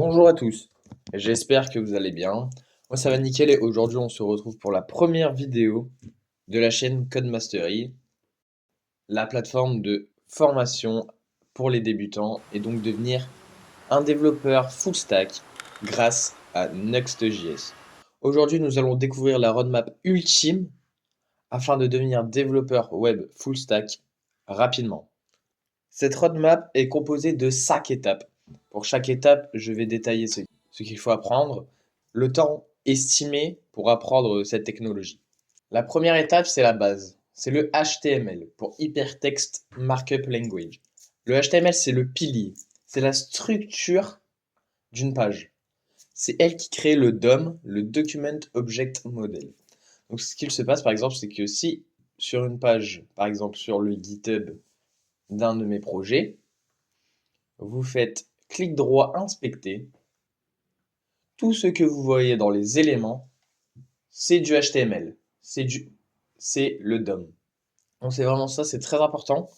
Bonjour à tous, j'espère que vous allez bien. Moi ça va nickel et aujourd'hui on se retrouve pour la première vidéo de la chaîne Codemastery, la plateforme de formation pour les débutants et donc devenir un développeur full stack grâce à Next.js. Aujourd'hui nous allons découvrir la roadmap ultime afin de devenir développeur web full stack rapidement. Cette roadmap est composée de 5 étapes. Pour chaque étape, je vais détailler ce qu'il faut apprendre, le temps estimé pour apprendre cette technologie. La première étape, c'est la base. C'est le HTML pour Hypertext Markup Language. Le HTML, c'est le pilier. C'est la structure d'une page. C'est elle qui crée le DOM, le Document Object Model. Donc, ce qu'il se passe, par exemple, c'est que si sur une page, par exemple sur le GitHub d'un de mes projets, vous faites clic droit inspecter. Tout ce que vous voyez dans les éléments, c'est du HTML. C'est le DOM. Donc c'est vraiment ça, c'est très important.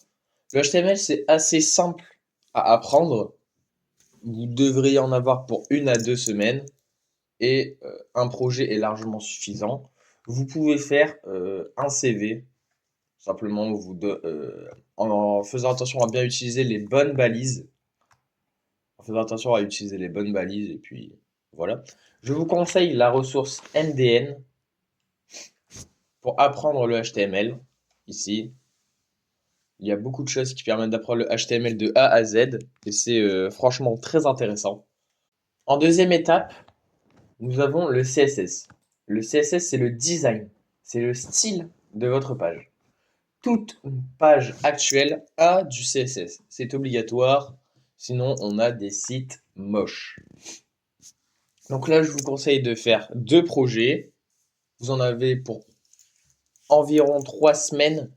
Le HTML, c'est assez simple à apprendre. Vous devriez en avoir pour 1 à 2 semaines. Et un projet est largement suffisant. Vous pouvez faire un CV. Simplement, en faisant attention à bien utiliser les bonnes balises. En faisant attention à utiliser les bonnes balises et puis voilà. Je vous conseille la ressource MDN pour apprendre le HTML. Ici, il y a beaucoup de choses qui permettent d'apprendre le HTML de A à Z et c'est franchement très intéressant. En deuxième étape, nous avons le CSS. Le CSS, c'est le design, c'est le style de votre page. Toute page actuelle a du CSS. C'est obligatoire, sinon on a des sites moches. Donc là, je vous conseille de faire 2 projets. Vous en avez pour environ 3 semaines,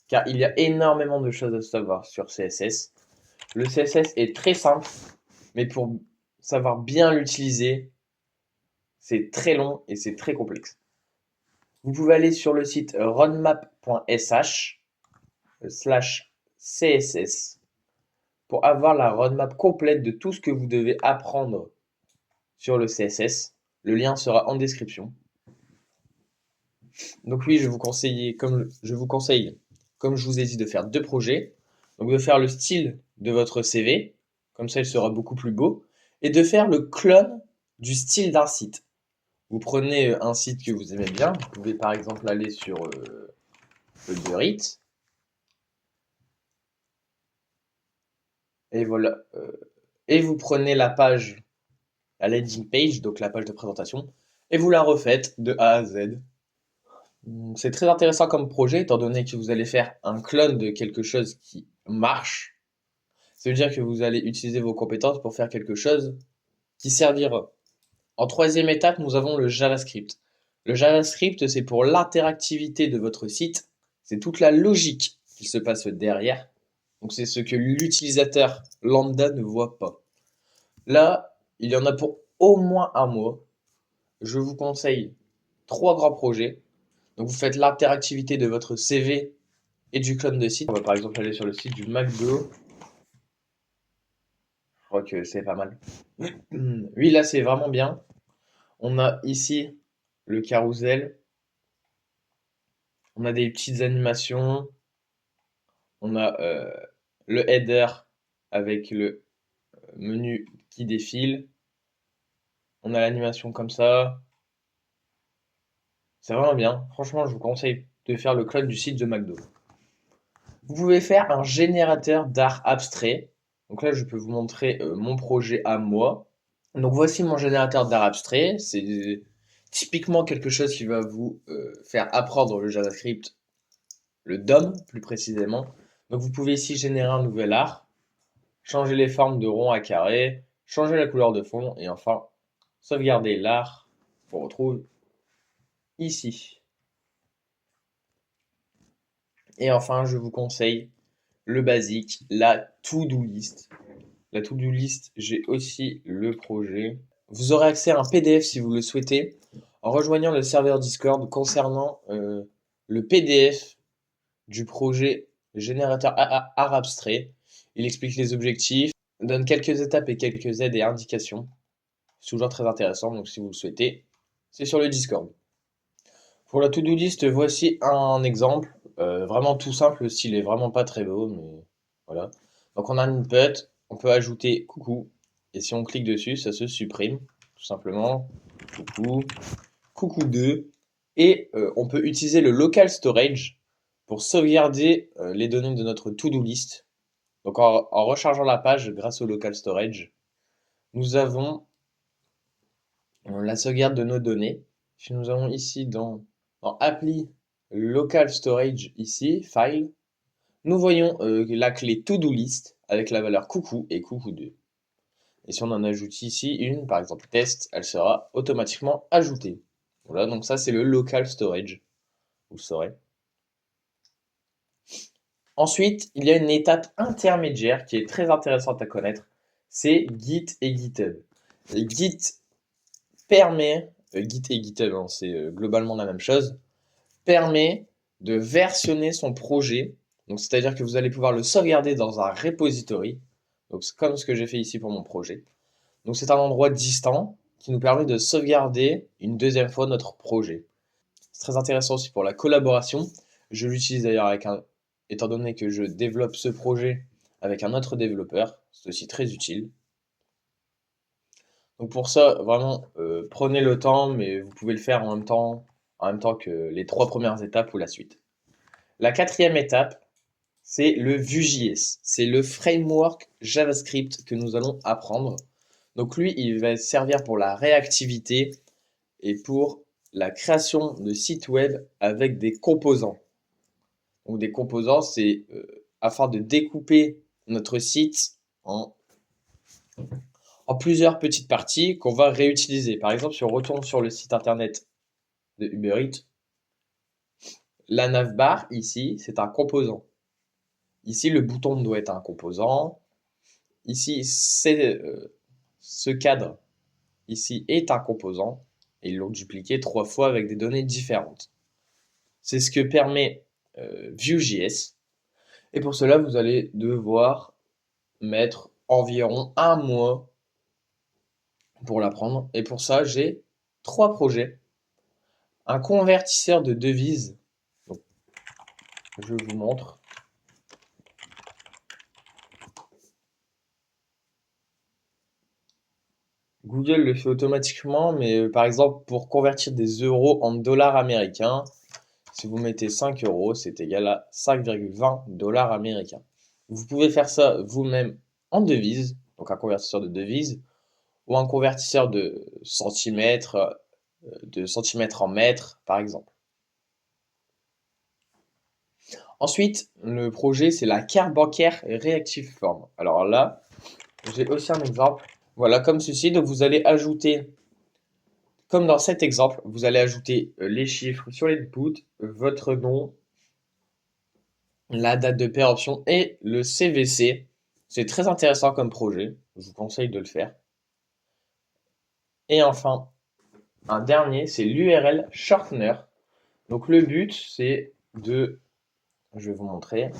car il y a énormément de choses à savoir sur CSS. Le CSS est très simple, mais pour savoir bien l'utiliser, c'est très long et c'est très complexe. Vous pouvez aller sur le site roadmap.sh/css pour avoir la roadmap complète de tout ce que vous devez apprendre sur le CSS. Le lien sera en description. Donc oui, je vous conseille, comme je vous ai dit, de faire 2 projets. Donc de faire le style de votre CV, comme ça il sera beaucoup plus beau, et de faire le clone du style d'un site. Vous prenez un site que vous aimez bien, vous pouvez par exemple aller sur Uber et voilà, et vous prenez la page, la landing page, donc la page de présentation, et vous la refaites de A à Z. C'est très intéressant comme projet, étant donné que vous allez faire un clone de quelque chose qui marche. Ça veut dire que vous allez utiliser vos compétences pour faire quelque chose qui servira. En troisième étape, nous avons le JavaScript. Le JavaScript, c'est pour l'interactivité de votre site. C'est toute la logique qui se passe derrière. Donc c'est ce que l'utilisateur lambda ne voit pas. Là, il y en a pour au moins un mois. Je vous conseille 3 grands projets. Donc vous faites l'interactivité de votre CV et du clone de site. On va par exemple aller sur le site du McDo. Je crois que c'est pas mal. Oui, là c'est vraiment bien. On a ici le carrousel. On a des petites animations. On a le header avec le menu qui défile. On a l'animation comme ça. C'est vraiment bien. Franchement, je vous conseille de faire le clone du site de McDo. Vous pouvez faire un générateur d'art abstrait. Donc là, je peux vous montrer mon projet à moi. Donc voici mon générateur d'art abstrait. C'est typiquement quelque chose qui va vous faire apprendre le JavaScript, le DOM plus précisément. Donc vous pouvez ici générer un nouvel art, changer les formes de rond à carré, changer la couleur de fond et enfin sauvegarder l'art qu'on retrouve ici. Et enfin, je vous conseille le basique, la to-do list. La to-do list, j'ai aussi le projet. Vous aurez accès à un PDF si vous le souhaitez en rejoignant le serveur Discord concernant le PDF du projet générateur art abstrait. Il explique les objectifs, donne quelques étapes et quelques aides et indications. C'est toujours très intéressant, donc si vous le souhaitez, c'est sur le Discord. Pour la to-do list, voici un exemple, vraiment tout simple, le style est vraiment pas très beau, mais voilà. Donc on a une put, on peut ajouter coucou, et si on clique dessus, ça se supprime, tout simplement, coucou, coucou 2, et on peut utiliser le local storage pour sauvegarder les données de notre to-do list. Donc en rechargeant la page grâce au local storage, nous avons la sauvegarde de nos données. Si nous allons ici dans Appli Local Storage, ici, File, nous voyons la clé To-Do List avec la valeur coucou et coucou 2. Et si on en ajoute ici une, par exemple test, elle sera automatiquement ajoutée. Voilà, donc ça c'est le Local Storage, vous le saurez. Ensuite, il y a une étape intermédiaire qui est très intéressante à connaître, c'est Git et GitHub. Et Git permet, Git et GitHub, hein, c'est globalement la même chose, permet de versionner son projet. Donc, c'est-à-dire que vous allez pouvoir le sauvegarder dans un repository. Donc, c'est comme ce que j'ai fait ici pour mon projet. Donc, c'est un endroit distant qui nous permet de sauvegarder une deuxième fois notre projet. C'est très intéressant aussi pour la collaboration. Je l'utilise d'ailleurs étant donné que je développe ce projet avec un autre développeur. C'est aussi très utile. Donc pour ça, vraiment, prenez le temps, mais vous pouvez le faire en même temps que les 3 premières étapes ou la suite. La quatrième étape, c'est le Vue.js. C'est le framework JavaScript que nous allons apprendre. Donc lui, il va servir pour la réactivité et pour la création de sites web avec des composants. Donc des composants, c'est afin de découper notre site en plusieurs petites parties qu'on va réutiliser. Par exemple, si on retourne sur le site internet de Uber Eats, la navbar ici, c'est un composant. Ici, le bouton doit être un composant. Ici, ce cadre ici est un composant. Et ils l'ont dupliqué 3 fois avec des données différentes. C'est ce que permet Vue.js. Et pour cela, vous allez devoir mettre environ un mois pour l'apprendre. Et pour ça, j'ai 3 projets. Un convertisseur de devises. Donc, je vous montre. Google le fait automatiquement, mais par exemple, pour convertir des euros en dollars américains, si vous mettez 5 euros, c'est égal à 5,20 dollars américains. Vous pouvez faire ça vous-même en devise, donc un convertisseur de devises, ou un convertisseur de centimètres en mètres, par exemple. Ensuite, le projet, c'est la carte bancaire Reactive Form. Alors là, j'ai aussi un exemple. Voilà, comme ceci. Donc, vous allez ajouter, comme dans cet exemple, vous allez ajouter les chiffres sur l'input, votre nom, la date de péremption et le CVC. C'est très intéressant comme projet. Je vous conseille de le faire. Et enfin, un dernier, c'est l'URL shortener. Donc, le but, c'est de, je vais vous montrer,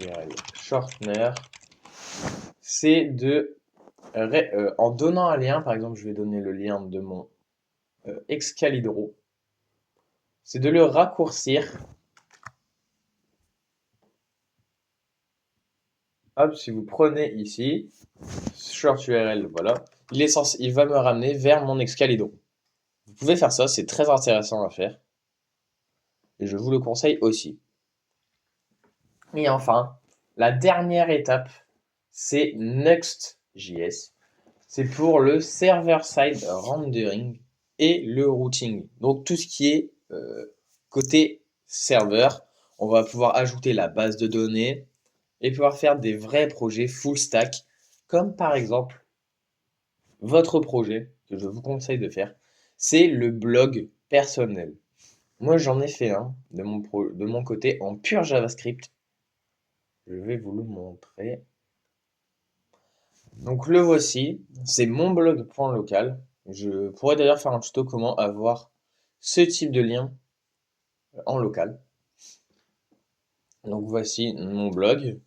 URL shortener, c'est de, en donnant un lien, par exemple, je vais donner le lien de mon Excalibro, c'est de le raccourcir. Hop, si vous prenez ici, short URL, voilà, il va me ramener vers mon Excalibro. Vous pouvez faire ça, c'est très intéressant à faire. Et je vous le conseille aussi. Et enfin, la dernière étape, c'est Next.js. C'est pour le server-side rendering et le routing. Donc tout ce qui est côté serveur, on va pouvoir ajouter la base de données et pouvoir faire des vrais projets full stack, comme par exemple votre projet que je vous conseille de faire, c'est le blog personnel. Moi j'en ai fait un de mon côté en pur JavaScript. Je vais vous le montrer. Donc le voici, c'est mon blog.local. Je pourrais d'ailleurs faire un tuto comment avoir ce type de lien en local. Donc voici mon blog.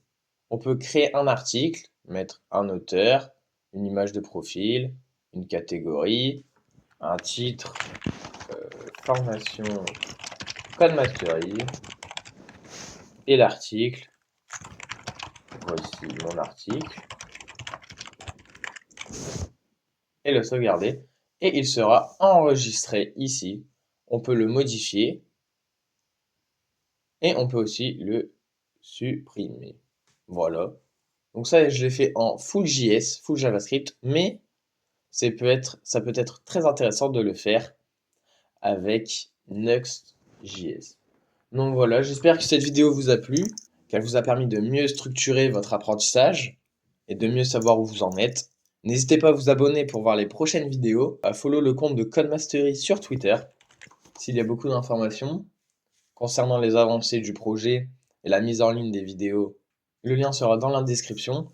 On peut créer un article, mettre un auteur, une image de profil, une catégorie, un titre, formation Codemastery et l'article. Voici mon article. Et le sauvegarder. Et il sera enregistré ici. On peut le modifier. Et on peut aussi le supprimer. Voilà. Donc ça, je l'ai fait en full JS, full JavaScript, mais ça peut être très intéressant de le faire avec Next.js. Donc voilà, j'espère que cette vidéo vous a plu, qu'elle vous a permis de mieux structurer votre apprentissage et de mieux savoir où vous en êtes. N'hésitez pas à vous abonner pour voir les prochaines vidéos, à follow le compte de Codemastery sur Twitter, s'il y a beaucoup d'informations concernant les avancées du projet et la mise en ligne des vidéos. Le lien sera dans la description.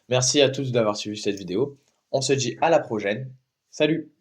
Merci à tous d'avoir suivi cette vidéo. On se dit à la prochaine. Salut!